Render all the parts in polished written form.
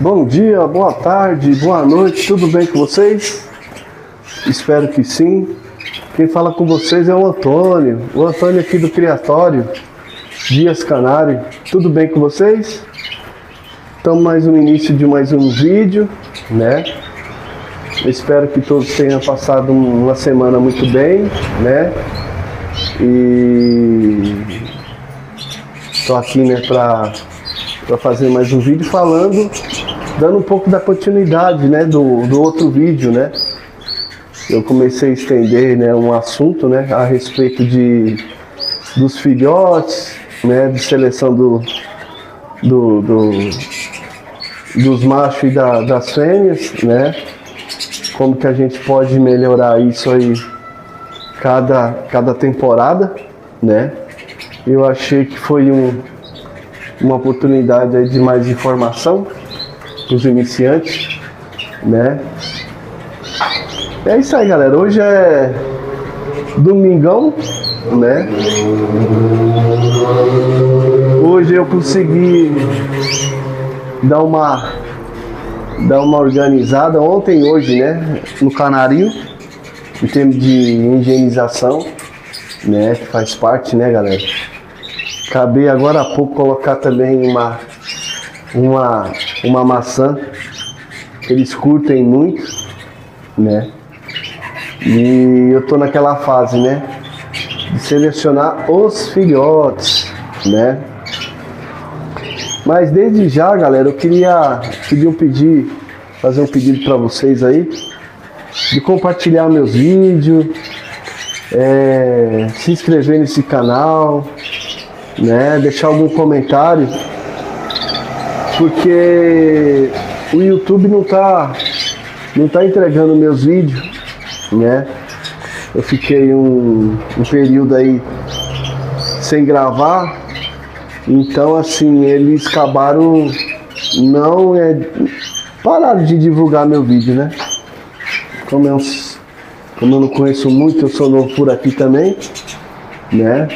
Bom dia, boa tarde, boa noite, tudo bem com vocês? Espero que sim. Quem fala com vocês é o Antônio aqui do Criatório Dias Canário. Tudo bem com vocês? Estamos mais no início de mais um vídeo, né? Eu espero que todos tenham passado uma semana muito bem, né? E estou aqui, né, para fazer mais um vídeo dando um pouco da continuidade, né, do outro vídeo, né? Eu comecei a estender, né, um assunto, né, a respeito dos filhotes, né, de seleção dos machos e das fêmeas, né? Como que a gente pode melhorar isso aí cada temporada, né? Eu achei que foi uma oportunidade aí de mais informação para os iniciantes, né? É isso aí, galera. Hoje é domingão, né? Hoje eu consegui dar uma organizada ontem e hoje, né? No canarinho, em termos de higienização, né? Que faz parte, né, galera? Acabei agora há pouco colocar também uma maçã que eles curtem muito, né? E eu tô naquela fase, né, de selecionar os filhotes, né? Mas desde já, galera, eu queria fazer um pedido para vocês aí de compartilhar meus vídeos, se inscrever nesse canal, né? Deixar algum comentário, porque o YouTube não tá entregando meus vídeos, né? Eu fiquei um período aí sem gravar, então assim, eles acabaram pararam de divulgar meu vídeo, né? Como eu não conheço muito, eu sou novo por aqui também, né?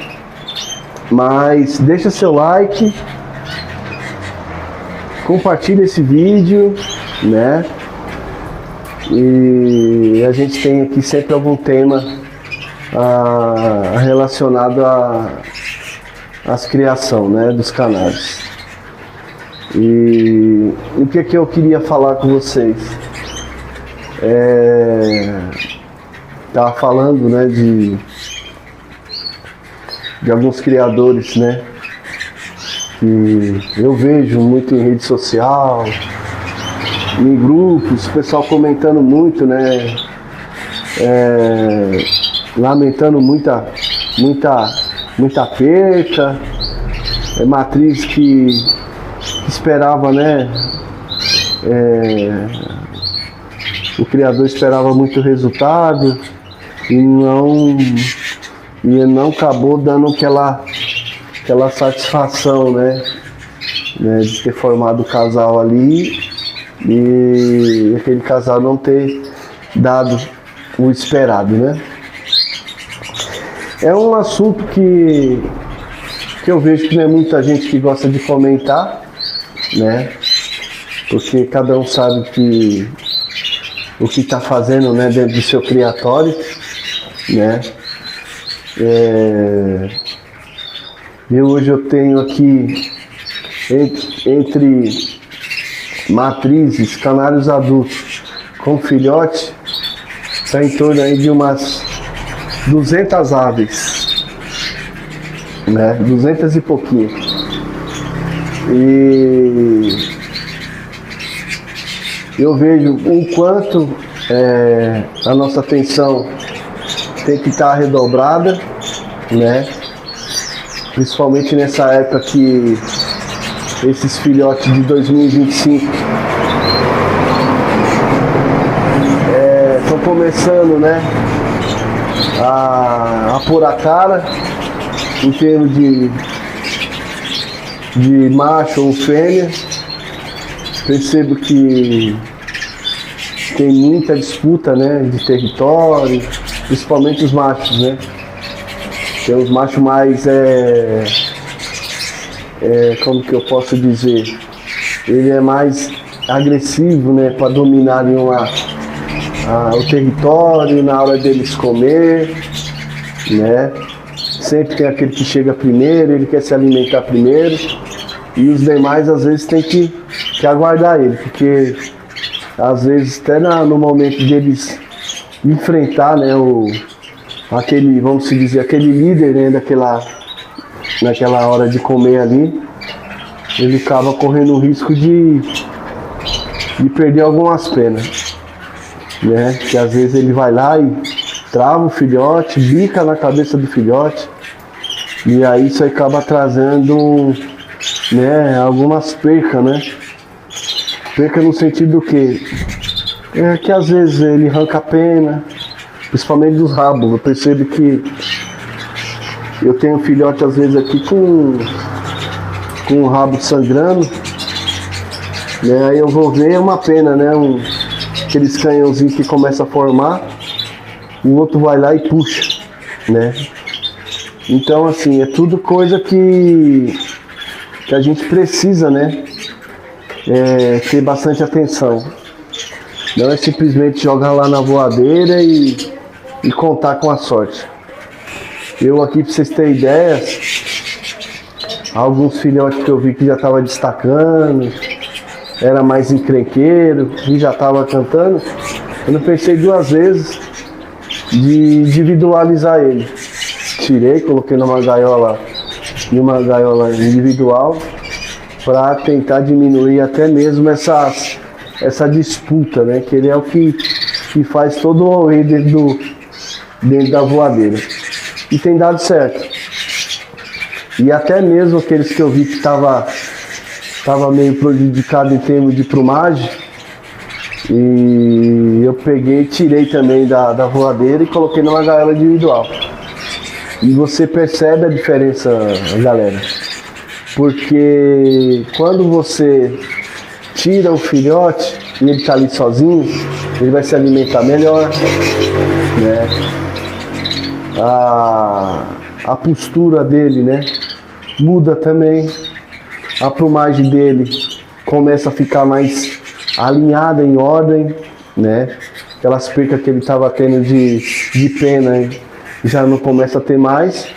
Mas deixa seu like, compartilha esse vídeo, né? E a gente tem aqui sempre algum tema relacionado às criação, né, dos canários. E o que eu queria falar com vocês? Tava falando, né, de alguns criadores, né, que eu vejo muito em rede social, em grupos, o pessoal comentando muito, né, lamentando muita perca, matriz que esperava, né, o criador esperava muito resultado e não acabou dando aquela satisfação, né, de ter formado o casal ali e aquele casal não ter dado o esperado, né? É um assunto que eu vejo que não é muita gente que gosta de comentar, né? Porque cada um sabe o que está fazendo, né, dentro do seu criatório, né? E hoje eu tenho aqui entre matrizes, canários adultos com filhote, está em torno aí de umas 200 aves, né? 200 e pouquinho. E eu vejo o quanto a nossa atenção tem que estar redobrada, né? Principalmente nessa época que esses filhotes de 2025 estão começando, né, a pôr a cara em termos de macho ou fêmea. Percebo que tem muita disputa, né, de território, principalmente os machos, né? Tem os machos mais como que eu posso dizer? Ele é mais agressivo, né, para dominarem o território na hora deles comer, né? Sempre tem aquele que chega primeiro, ele quer se alimentar primeiro, e os demais às vezes tem que aguardar ele, porque às vezes até no momento deles enfrentar, né, aquele, vamos dizer, aquele líder, né, naquela hora de comer ali, ele acaba correndo o risco de perder algumas penas, né? Que às vezes ele vai lá e trava o filhote, bica na cabeça do filhote, e aí isso acaba trazendo, né, algumas percas, né? Perca no sentido que às vezes ele arranca a pena, principalmente dos rabos. Eu percebo que eu tenho filhote às vezes aqui com o rabo sangrando, né? Aí eu vou ver, é uma pena, né? Aqueles canhãozinhos que começa a formar, o outro vai lá e puxa, né? Então assim, é tudo coisa que a gente precisa, né? Ter bastante atenção. Não é simplesmente jogar lá na voadeira e contar com a sorte. Eu aqui, para vocês terem ideia, alguns filhotes que eu vi que já estava destacando, era mais encrenqueiro e já estava cantando, eu não pensei duas vezes de individualizar ele. Tirei, coloquei em uma gaiola individual, para tentar diminuir até mesmo essa disputa, né? Que ele é o que faz todo o rolê dentro da voadeira. E tem dado certo. E até mesmo aqueles que eu vi que estava meio prejudicado em termos de plumagem, e eu peguei e tirei também da voadeira e coloquei numa gaiola individual. E você percebe a diferença, galera. Porque quando você tira o filhote e ele está ali sozinho, ele vai se alimentar melhor, né? A postura dele, né, muda também. A plumagem dele começa a ficar mais alinhada, em ordem, né? Aquelas percas que ele estava tendo de pena já não começa a ter mais.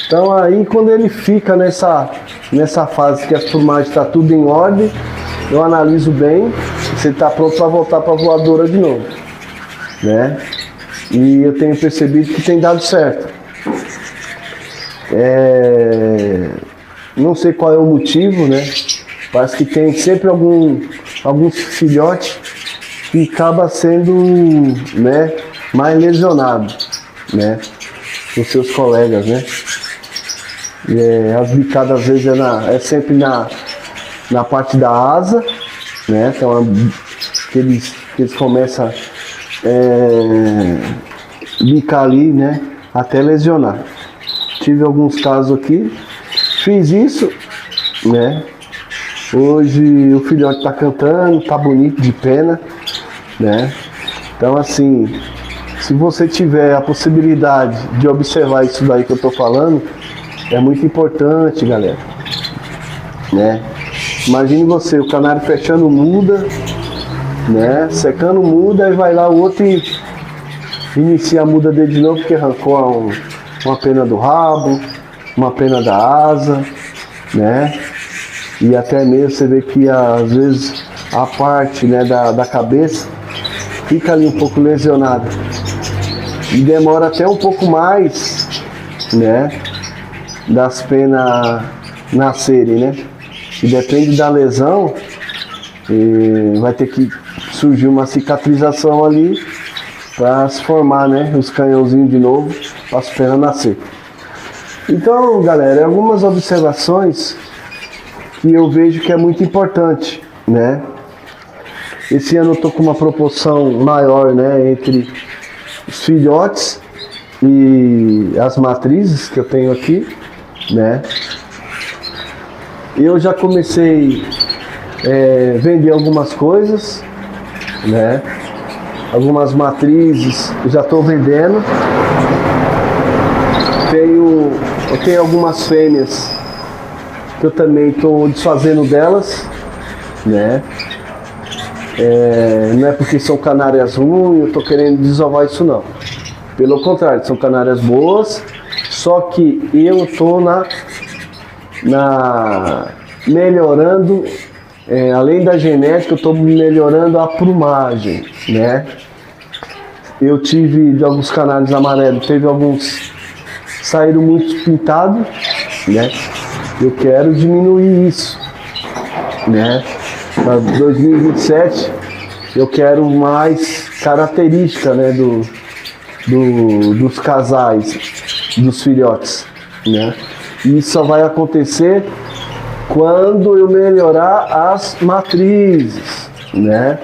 Então aí quando ele fica nessa fase que a plumagem está tudo em ordem, eu analiso bem se ele está pronto para voltar para a voadora de novo, né? E eu tenho percebido que tem dado certo. Não sei qual é o motivo, né? Parece que tem sempre alguns filhotes que acaba sendo, né, mais lesionado, né, os seus colegas, né? As bicadas às vezes é sempre na parte da asa, né? Então que eles começam a bicar ali, né, até lesionar. Tive alguns casos aqui, fiz isso, né? Hoje o filhote tá cantando, tá bonito de pena, né? Então assim, se você tiver a possibilidade de observar isso daí que eu tô falando, é muito importante, galera, né? Imagine você, o canário fechando muda, né? Secando muda, aí vai lá o outro e inicia a muda dele de novo porque arrancou uma pena do rabo, uma pena da asa, né? E até mesmo você vê que às vezes a parte, né, da cabeça fica ali um pouco lesionada e demora até um pouco mais, né, das penas nascerem, né? E depende da lesão, vai ter que surgir uma cicatrização ali para se formar, né, os canhãozinhos de novo, para as penas nascer. Então, galera, algumas observações que eu vejo que é muito importante, né? Esse ano eu tô com uma proporção maior, né, entre os filhotes e as matrizes que eu tenho aqui, né? Eu já comecei a vender algumas coisas, né? Algumas matrizes eu já estou vendendo. Eu tenho algumas fêmeas que eu também estou desfazendo delas, né? Não é porque são canárias ruins, eu estou querendo desovar isso não. Pelo contrário, são canárias boas, só que eu estou melhorando, além da genética, eu estou melhorando a plumagem, né? Eu tive de alguns canários amarelos, teve alguns saíram muito pintados, né? Eu quero diminuir isso, né? Para 2027 eu quero mais característica, né, dos casais, dos filhotes, né? E isso só vai acontecer quando eu melhorar as matrizes, né?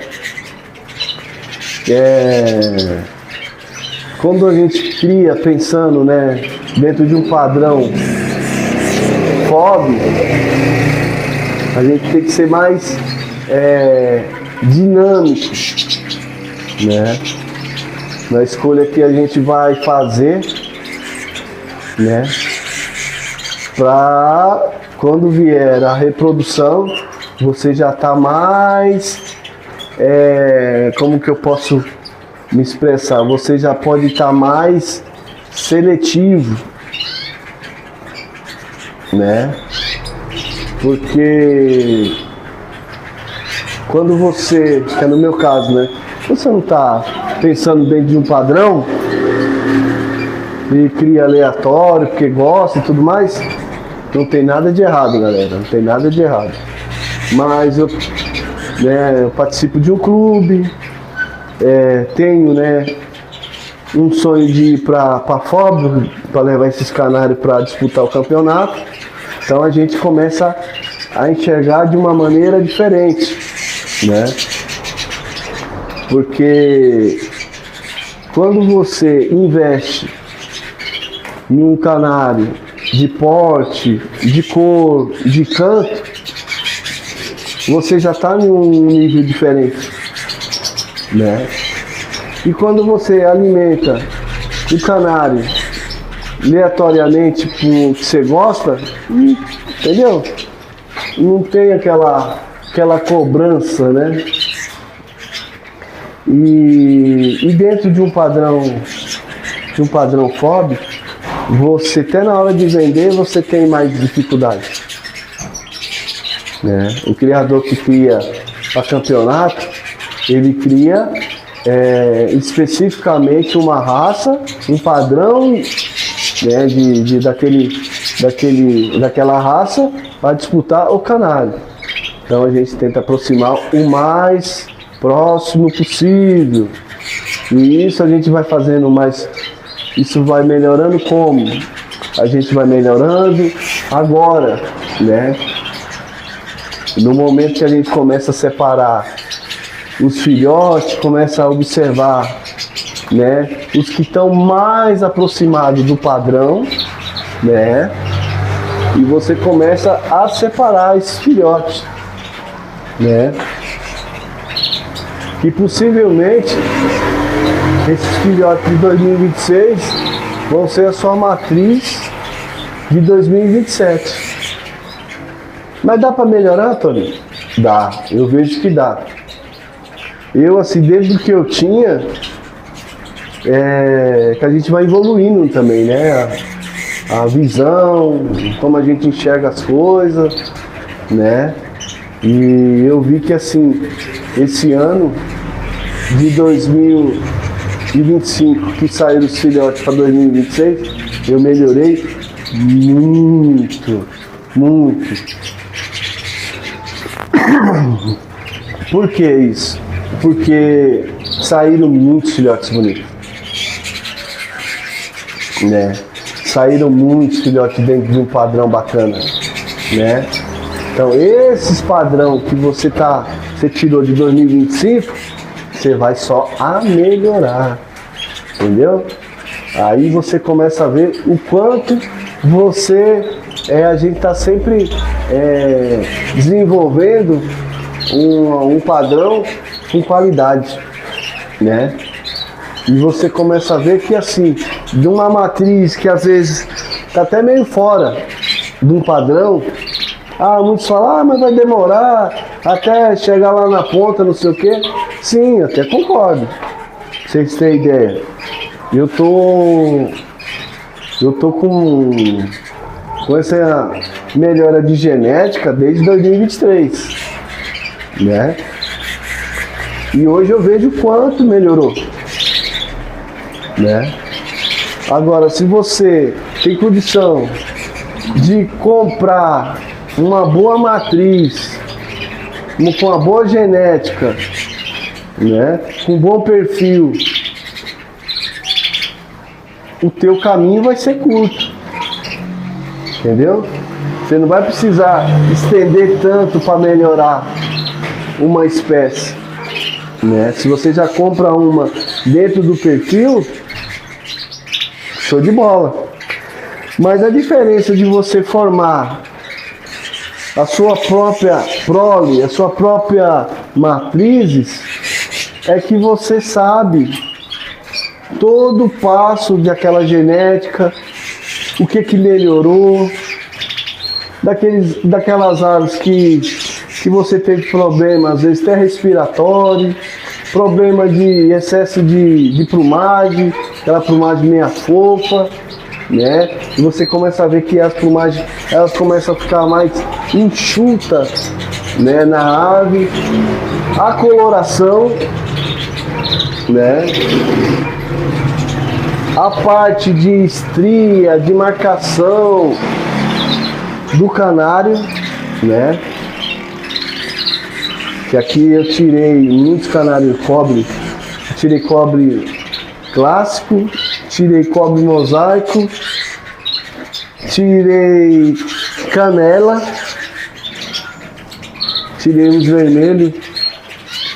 Quando a gente cria pensando, né, dentro de um padrão FOB, a gente tem que ser mais dinâmico, né? Na escolha que a gente vai fazer, né? Para quando vier a reprodução, você já está mais, como que eu posso me expressar? Você já pode estar mais seletivo, né? Porque quando você, que é no meu caso, né? Você não está pensando dentro de um padrão e cria aleatório porque gosta e tudo mais, não tem nada de errado, galera, não tem nada de errado. Mas eu participo de um clube, tenho, né, um sonho de ir para FOB, para levar esses canários para disputar o campeonato. Então a gente começa a enxergar de uma maneira diferente, né? Porque quando você investe em um canário de porte, de cor, de canto, você já está em um nível diferente, né? E quando você alimenta o canário aleatoriamente por que você gosta, entendeu? Não tem aquela cobrança, né? E dentro de um padrão FOB, você até na hora de vender você tem mais dificuldade, né? O criador que cria para campeonato, ele cria especificamente uma raça, um padrão, né, daquela raça para disputar o canário. Então a gente tenta aproximar o mais próximo possível. E isso a gente vai fazendo mais. Isso vai melhorando como? A gente vai melhorando agora, né? No momento que a gente começa a separar os filhotes, começa a observar, né, os que estão mais aproximados do padrão, né? E você começa a separar esses filhotes, né? E possivelmente esses filhotes de 2026 vão ser a sua matriz de 2027. Mas dá para melhorar, Tony? Dá, eu vejo que dá. Eu, assim, desde o que eu tinha, que a gente vai evoluindo também, né? A visão, como a gente enxerga as coisas, né? E eu vi que, assim, esse ano de 2025, que saíram os filhotes para 2026, eu melhorei muito, muito. Por que isso? Porque saíram muitos filhotes bonitos, né? Saíram muitos filhotes dentro de um padrão bacana, né? Então esses padrão que você tirou de 2025, você vai só a melhorar, entendeu? Aí você começa a ver o quanto a gente está sempre desenvolvendo um padrão com qualidade, né? E você começa a ver que, assim, de uma matriz que às vezes está até meio fora de um padrão, Ah, muitos falam, mas vai demorar até chegar lá na ponta, não sei o quê. Sim, até concordo. Pra vocês terem ideia. Eu tô com essa melhora de genética desde 2023, né? E hoje eu vejo o quanto melhorou, né? Agora, se você tem condição de comprar uma boa matriz, com uma boa genética, né? Com um bom perfil, o teu caminho vai ser curto, entendeu? Você não vai precisar estender tanto para melhorar uma espécie, né? Se você já compra uma dentro do perfil, show de bola. Mas a diferença de você formar a sua própria prole, a sua própria matrizes, é que você sabe todo o passo daquela genética, o que melhorou, daquelas aves que você teve problema, às vezes até respiratório, problema de excesso de plumagem, aquela plumagem meia fofa, né? E você começa a ver que as plumagens, elas começam a ficar mais enxutas, né, na ave, a coloração, né? A parte de estria, de marcação do canário, né? Que aqui eu tirei muitos canários cobre, tirei cobre clássico, tirei cobre mosaico, tirei canela, tirei os vermelhos,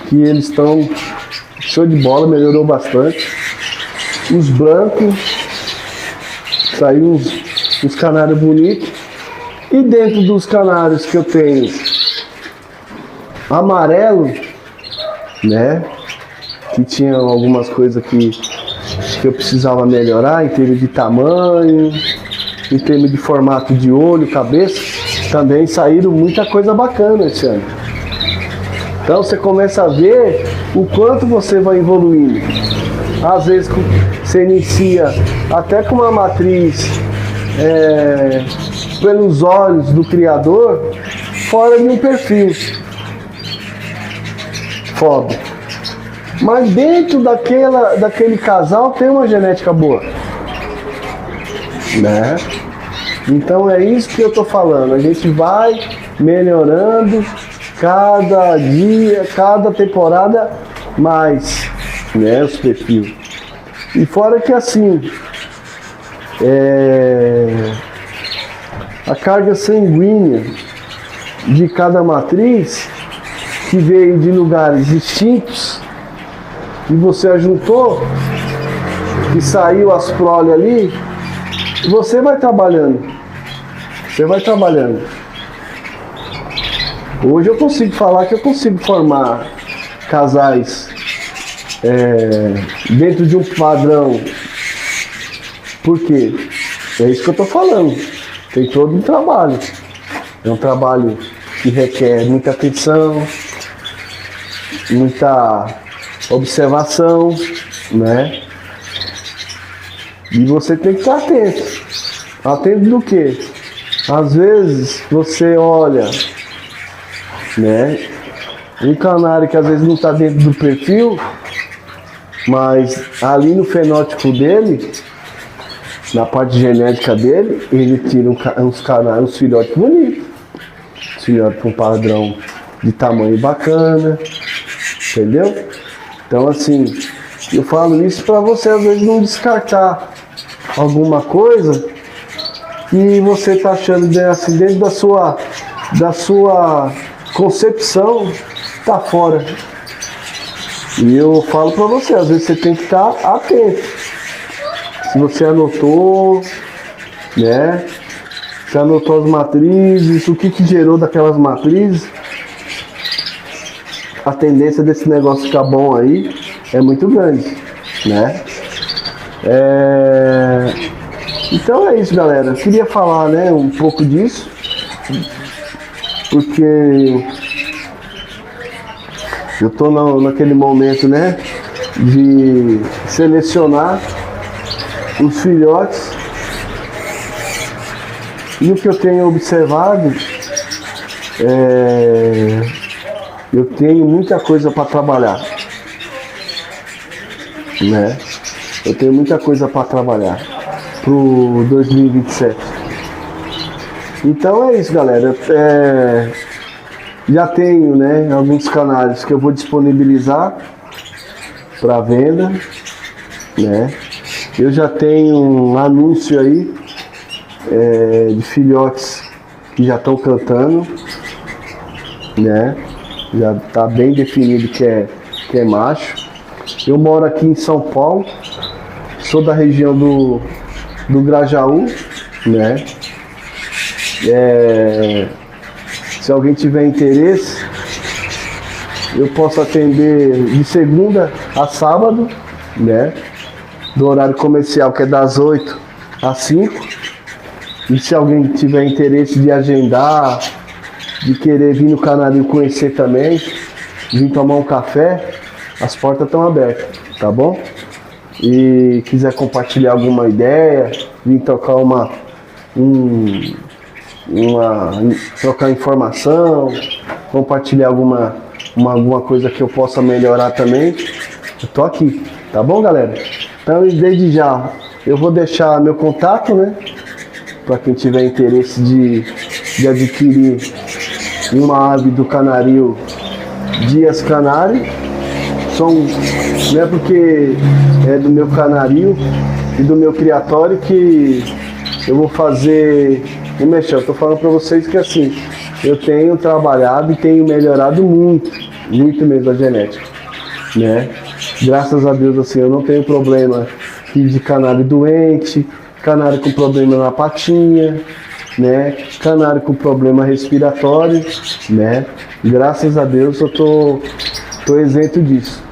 que eles estão show de bola, melhorou bastante. Os brancos, saiu uns canários bonitos. E dentro dos canários que eu tenho amarelo, né? Que tinha algumas coisas que eu precisava melhorar em termos de tamanho, em termos de formato de olho, cabeça. Também saíram muita coisa bacana esse ano. Então você começa a ver o quanto você vai evoluindo. Às vezes você inicia até com uma matriz pelos olhos do criador, fora de um perfil. Foda. Mas dentro daquele casal tem uma genética boa, né? Então é isso que eu tô falando. A gente vai melhorando cada dia, cada temporada mais, né, os perfis. E fora que assim, a carga sanguínea de cada matriz, que veio de lugares distintos, e você ajuntou, e saiu as prole ali, você vai trabalhando. Você vai trabalhando. Hoje eu consigo falar que eu consigo formar casais dentro de um padrão. Por quê? É isso que eu estou falando. Tem todo um trabalho. É um trabalho que requer muita atenção, muita observação, né? E você tem que estar atento. Atento do quê? Às vezes você olha, né, um canário que às vezes não está dentro do perfil, mas ali no fenótipo dele, na parte genética dele, ele tira uns canários, uns filhotes bonitos, filhotes com padrão de tamanho bacana, entendeu? Então assim, eu falo isso para você às vezes não descartar alguma coisa que você está achando assim, dentro da sua concepção, tá fora. E eu falo para você, às vezes você tem que estar atento. Se você anotou, né? Você anotou as matrizes, o que gerou daquelas matrizes, a tendência desse negócio ficar bom aí é muito grande, né? Então é isso, galera. Eu queria falar, né, um pouco disso. porque eu tô naquele momento, né, de selecionar os filhotes. E o que eu tenho observado, eu tenho muita coisa para trabalhar, né? Eu tenho muita coisa para trabalhar pro 2027. Então é isso, galera. Já tenho, né, alguns canais que eu vou disponibilizar para venda, né? Eu já tenho um anúncio aí de filhotes que já estão cantando, né? Já está bem definido que é macho. Eu moro aqui em São Paulo, sou da região do Grajaú, né? Se alguém tiver interesse, eu posso atender de segunda a sábado, né? Do horário comercial, que é das 8 às 5. E se alguém tiver interesse de agendar, de querer vir no Canarinho conhecer também, vir tomar um café, as portas estão abertas, tá bom? E quiser compartilhar alguma ideia, vir trocar trocar informação, compartilhar alguma coisa que eu possa melhorar também, eu tô aqui, tá bom, galera? Então, desde já, eu vou deixar meu contato, né? Para quem tiver interesse de adquirir uma ave do Canarinho Dias Canário. Não é porque é do meu Canarinho e do meu criatório que eu vou fazer o mexer. Eu tô falando para vocês que assim, eu tenho trabalhado e tenho melhorado muito mesmo a genética, né? Graças a Deus, assim, eu não tenho problema de canário doente, canário com problema na patinha, né? Canário com problema respiratório, né? Graças a Deus eu tô isento disso.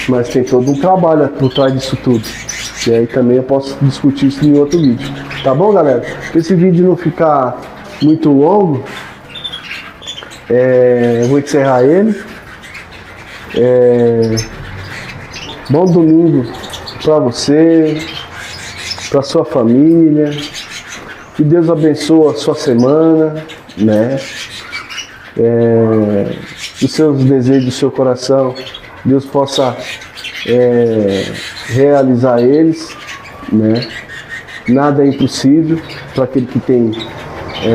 Mas tem todo um trabalho por trás disso tudo. E aí também eu posso discutir isso em outro vídeo. Tá bom, galera? Para esse vídeo não ficar muito longo, eu vou encerrar ele. Bom domingo para você, para sua família. Que Deus abençoe a sua semana, né? Os seus desejos do seu coração, Deus possa realizar eles, né? Nada é impossível para aquele que tem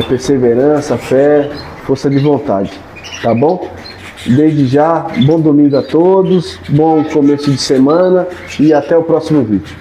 perseverança, fé, força de vontade, tá bom? Desde já, bom domingo a todos, bom começo de semana e até o próximo vídeo.